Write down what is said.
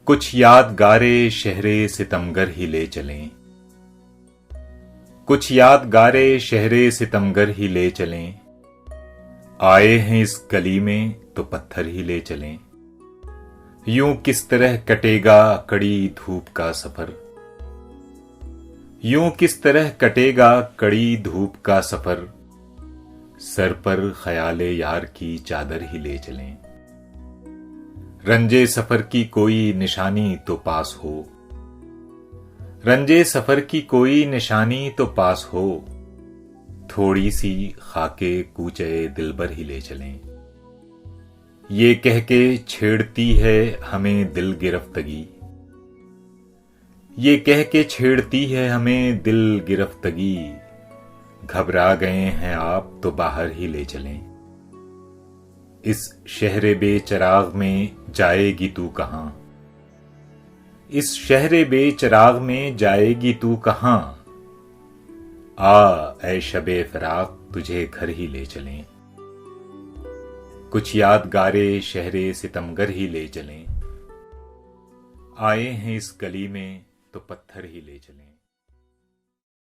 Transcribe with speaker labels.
Speaker 1: कुछ यादगारे शहरे सितमगर ही ले चलें, कुछ यादगारे शहरे सितमगर ही ले चलें। आए हैं इस गली में तो पत्थर ही ले चलें। यूं किस तरह कटेगा कड़ी धूप का सफर, यूं किस तरह कटेगा कड़ी धूप का सफर। सर पर ख्याले यार की चादर ही ले चलें। रंजे सफर की कोई निशानी तो पास हो, रंजे सफर की कोई निशानी तो पास हो। थोड़ी सी खाके कूचे दिलबर ही ले चलें। ये कह के छेड़ती है हमें दिल गिरफ्तगी, ये कह के छेड़ती है हमें दिल गिरफ्तगी। घबरा गए हैं आप तो बाहर ही ले चलें। इस शहरे बेचराग में जाएगी तू कहां, इस शहरे बेचराग में जाएगी तू कहां। आ ऐ शबे फराक तुझे घर ही ले चलें। कुछ यादगारे शहरे सितमगर ही ले चलें। आए हैं इस गली में तो पत्थर ही ले चलें।